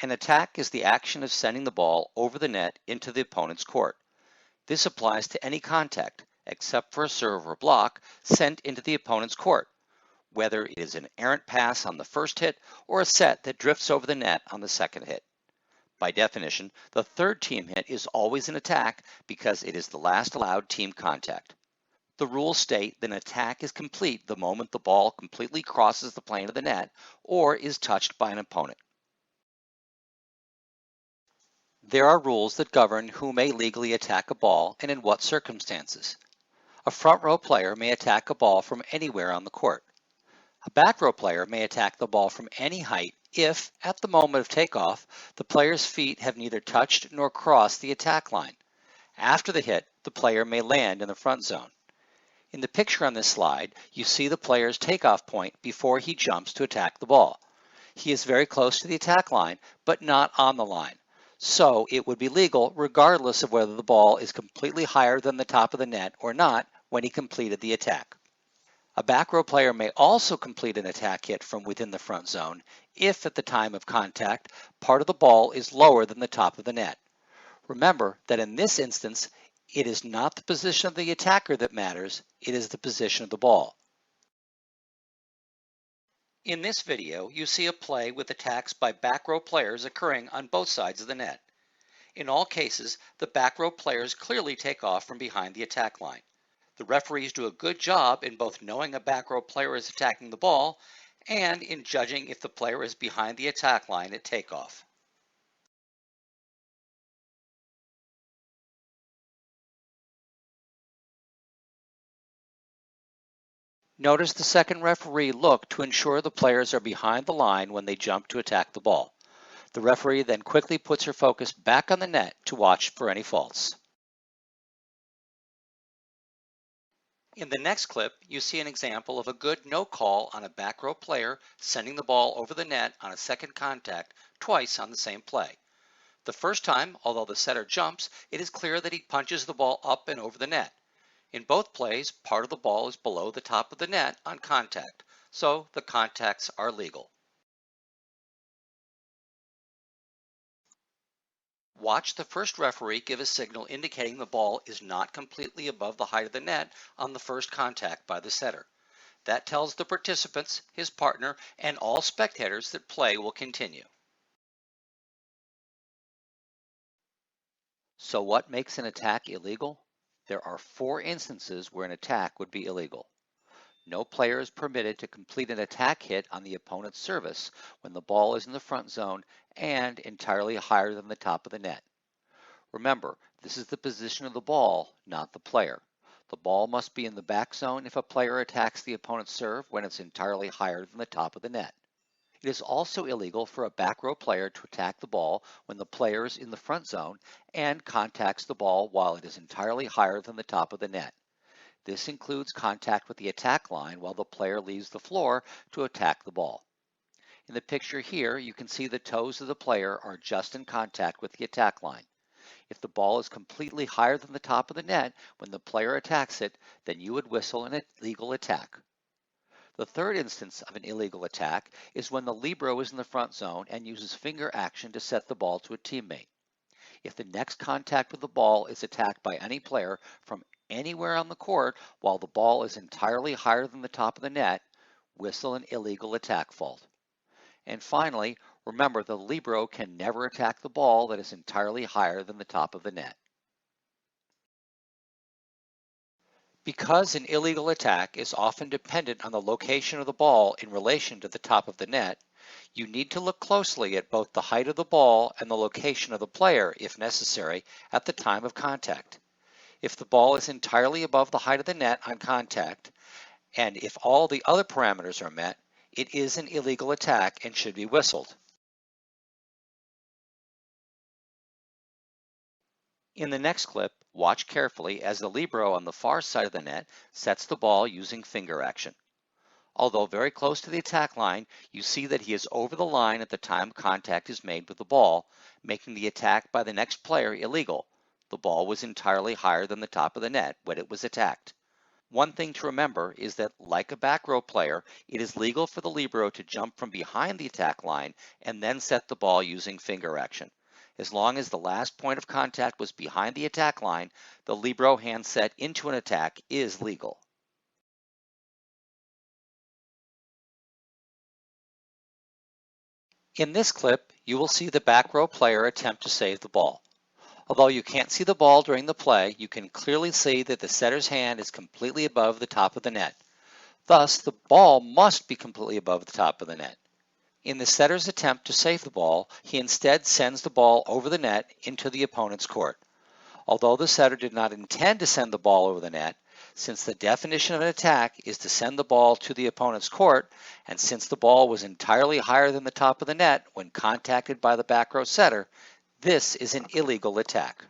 An attack is the action of sending the ball over the net into the opponent's court. This applies to any contact, except for a serve or block, sent into the opponent's court, whether it is an errant pass on the first hit or a set that drifts over the net on the second hit. By definition, the third team hit is always an attack because it is the last allowed team contact. The rules state that an attack is complete the moment the ball completely crosses the plane of the net or is touched by an opponent. There are rules that govern who may legally attack a ball and in what circumstances. A front row player may attack a ball from anywhere on the court. A back row player may attack the ball from any height if, at the moment of takeoff, the player's feet have neither touched nor crossed the attack line. After the hit, the player may land in the front zone. In the picture on this slide, you see the player's takeoff point before he jumps to attack the ball. He is very close to the attack line, but not on the line. So it would be legal regardless of whether the ball is completely higher than the top of the net or not when he completed the attack. A back row player may also complete an attack hit from within the front zone if at the time of contact, part of the ball is lower than the top of the net. Remember that in this instance, it is not the position of the attacker that matters, it is the position of the ball. In this video, you see a play with attacks by back row players occurring on both sides of the net. In all cases, the back row players clearly take off from behind the attack line. The referees do a good job in both knowing a back row player is attacking the ball and in judging if the player is behind the attack line at takeoff. Notice the second referee look to ensure the players are behind the line when they jump to attack the ball. The referee then quickly puts her focus back on the net to watch for any faults. In the next clip, you see an example of a good no call on a back row player sending the ball over the net on a second contact twice on the same play. The first time, although the setter jumps, it is clear that he punches the ball up and over the net. In both plays, part of the ball is below the top of the net on contact, so the contacts are legal. Watch the first referee give a signal indicating the ball is not completely above the height of the net on the first contact by the setter. That tells the participants, his partner, and all spectators that play will continue. So what makes an attack illegal? There are 4 instances where an attack would be illegal. No player is permitted to complete an attack hit on the opponent's service when the ball is in the front zone and entirely higher than the top of the net. Remember, this is the position of the ball, not the player. The ball must be in the back zone if a player attacks the opponent's serve when it's entirely higher than the top of the net. It is also illegal for a back row player to attack the ball when the player is in the front zone and contacts the ball while it is entirely higher than the top of the net. This includes contact with the attack line while the player leaves the floor to attack the ball. In the picture here, you can see the toes of the player are just in contact with the attack line. If the ball is completely higher than the top of the net when the player attacks it, then you would whistle an illegal attack. The third instance of an illegal attack is when the libero is in the front zone and uses finger action to set the ball to a teammate. If the next contact with the ball is attacked by any player from anywhere on the court while the ball is entirely higher than the top of the net, whistle an illegal attack fault. And finally, remember the libero can never attack the ball that is entirely higher than the top of the net. Because an illegal attack is often dependent on the location of the ball in relation to the top of the net, you need to look closely at both the height of the ball and the location of the player, if necessary, at the time of contact. If the ball is entirely above the height of the net on contact, and if all the other parameters are met, it is an illegal attack and should be whistled. In the next clip, watch carefully as the libero on the far side of the net sets the ball using finger action. Although very close to the attack line, you see that he is over the line at the time contact is made with the ball, making the attack by the next player illegal. The ball was entirely higher than the top of the net when it was attacked. One thing to remember is that, like a back row player, it is legal for the libero to jump from behind the attack line and then set the ball using finger action. As long as the last point of contact was behind the attack line, the libero hand set into an attack is legal. In this clip, you will see the back row player attempt to save the ball. Although you can't see the ball during the play, you can clearly see that the setter's hand is completely above the top of the net. Thus, the ball must be completely above the top of the net. In the setter's attempt to save the ball, he instead sends the ball over the net into the opponent's court. Although the setter did not intend to send the ball over the net, since the definition of an attack is to send the ball to the opponent's court, and since the ball was entirely higher than the top of the net when contacted by the back row setter, this is an illegal attack.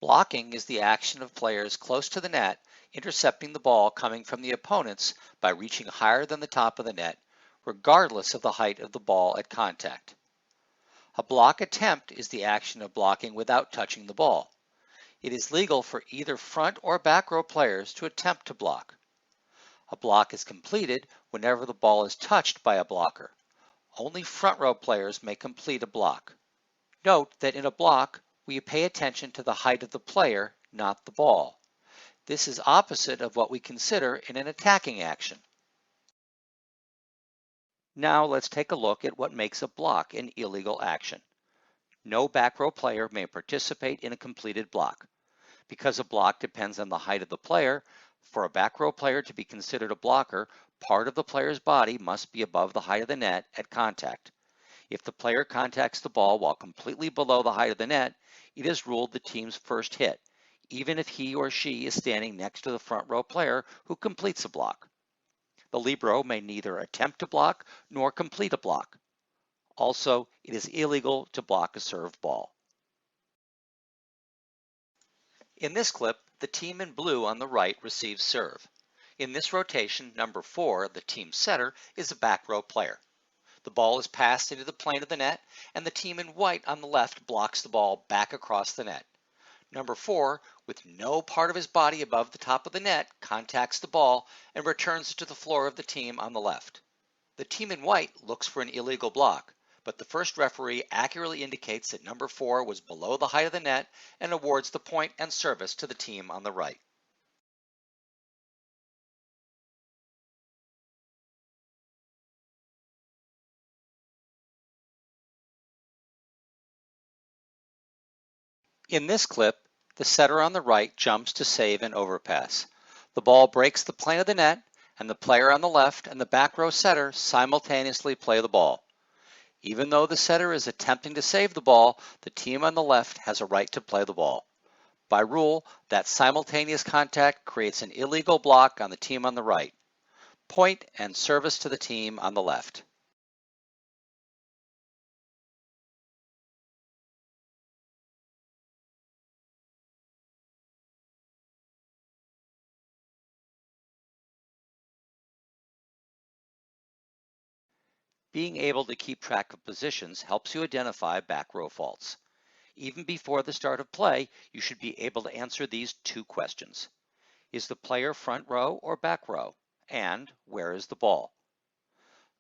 Blocking is the action of players close to the net intercepting the ball coming from the opponents by reaching higher than the top of the net, regardless of the height of the ball at contact. A block attempt is the action of blocking without touching the ball. It is legal for either front or back row players to attempt to block. A block is completed whenever the ball is touched by a blocker. Only front row players may complete a block. Note that in a block, we pay attention to the height of the player, not the ball. This is opposite of what we consider in an attacking action. Now let's take a look at what makes a block an illegal action. No back row player may participate in a completed block. Because a block depends on the height of the player, for a back row player to be considered a blocker, part of the player's body must be above the height of the net at contact. If the player contacts the ball while completely below the height of the net, it is ruled the team's first hit, even if he or she is standing next to the front row player who completes a block. The libero may neither attempt to block nor complete a block. Also, it is illegal to block a served ball. In this clip, the team in blue on the right receives serve. In this rotation, number 4, the team setter, is a back row player. The ball is passed into the plane of the net, and the team in white on the left blocks the ball back across the net. Number 4, with no part of his body above the top of the net, contacts the ball and returns it to the floor of the team on the left. The team in white looks for an illegal block, but the first referee accurately indicates that number 4 was below the height of the net and awards the point and service to the team on the right. In this clip, the setter on the right jumps to save an overpass. The ball breaks the plane of the net, and the player on the left and the back row setter simultaneously play the ball. Even though the setter is attempting to save the ball, the team on the left has a right to play the ball. By rule, that simultaneous contact creates an illegal block on the team on the right. Point and service to the team on the left. Being able to keep track of positions helps you identify back row faults. Even before the start of play, you should be able to answer these 2 questions. Is the player front row or back row? And where is the ball?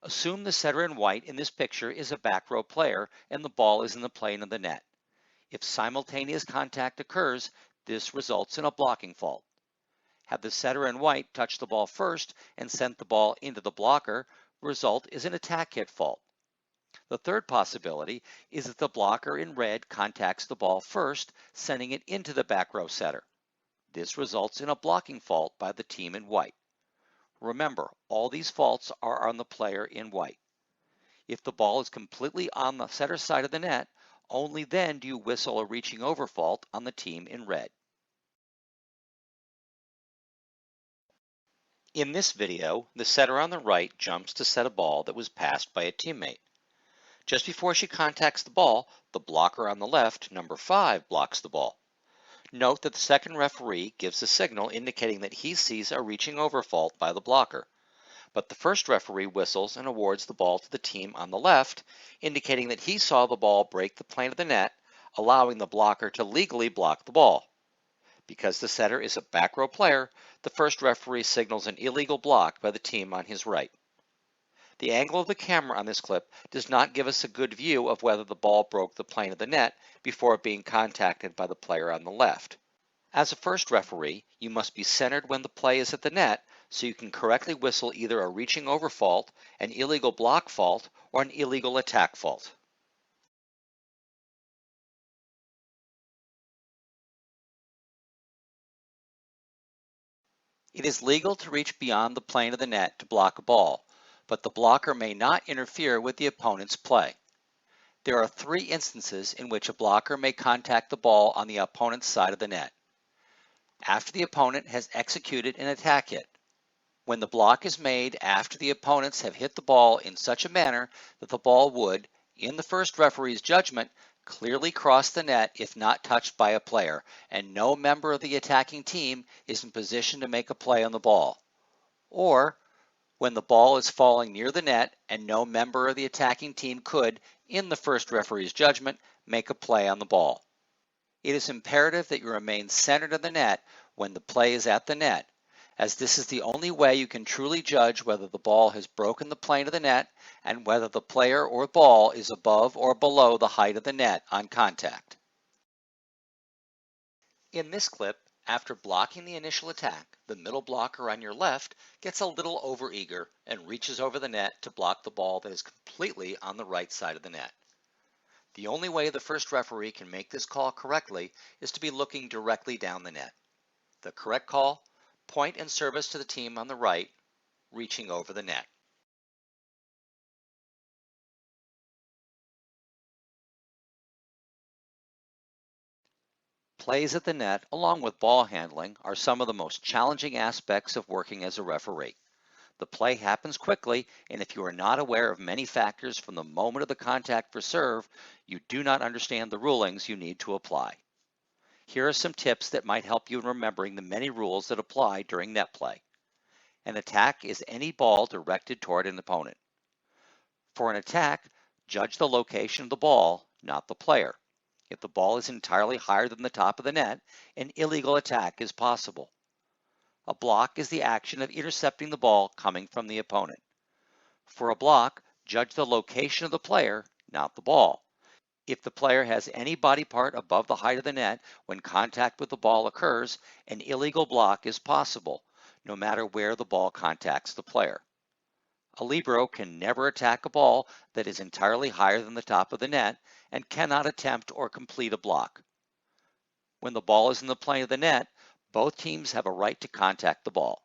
Assume the setter in white in this picture is a back row player and the ball is in the plane of the net. If simultaneous contact occurs, this results in a blocking fault. Had the setter in white touched the ball first and sent the ball into the blocker, the result is an attack hit fault. The third possibility is that the blocker in red contacts the ball first, sending it into the back row setter. This results in a blocking fault by the team in white. Remember, all these faults are on the player in white. If the ball is completely on the setter side of the net, only then do you whistle a reaching over fault on the team in red. In this video, the setter on the right jumps to set a ball that was passed by a teammate. Just before she contacts the ball, the blocker on the left, number 5, blocks the ball. Note that the second referee gives a signal indicating that he sees a reaching over fault by the blocker. but the first referee whistles and awards the ball to the team on the left, indicating that he saw the ball break the plane of the net, allowing the blocker to legally block the ball. Because the setter is a back row player, the first referee signals an illegal block by the team on his right. The angle of the camera on this clip does not give us a good view of whether the ball broke the plane of the net before being contacted by the player on the left. As a first referee, you must be centered when the play is at the net so you can correctly whistle either a reaching over fault, an illegal block fault, or an illegal attack fault. It is legal to reach beyond the plane of the net to block a ball, but the blocker may not interfere with the opponent's play. There are 3 instances in which a blocker may contact the ball on the opponent's side of the net. After the opponent has executed an attack hit, when the block is made after the opponents have hit the ball in such a manner that the ball would, in the first referee's judgment, clearly cross the net if not touched by a player, and no member of the attacking team is in position to make a play on the ball. Or when the ball is falling near the net and no member of the attacking team could, in the first referee's judgment, make a play on the ball. It is imperative that you remain centered in the net when the play is at the net, as this is the only way you can truly judge whether the ball has broken the plane of the net and whether the player or ball is above or below the height of the net on contact. In this clip, after blocking the initial attack, the middle blocker on your left gets a little overeager and reaches over the net to block the ball that is completely on the right side of the net. The only way the first referee can make this call correctly is to be looking directly down the net. The correct call: point and service to the team on the right, reaching over the net. Plays at the net, along with ball handling, are some of the most challenging aspects of working as a referee. The play happens quickly, and if you are not aware of many factors from the moment of the contact for serve, you do not understand the rulings you need to apply. Here are some tips that might help you in remembering the many rules that apply during net play. An attack is any ball directed toward an opponent. For an attack, judge the location of the ball, not the player. If the ball is entirely higher than the top of the net, an illegal attack is possible. A block is the action of intercepting the ball coming from the opponent. For a block, judge the location of the player, not the ball. If the player has any body part above the height of the net when contact with the ball occurs, an illegal block is possible, no matter where the ball contacts the player. A libero can never attack a ball that is entirely higher than the top of the net and cannot attempt or complete a block. When the ball is in the plane of the net, both teams have a right to contact the ball.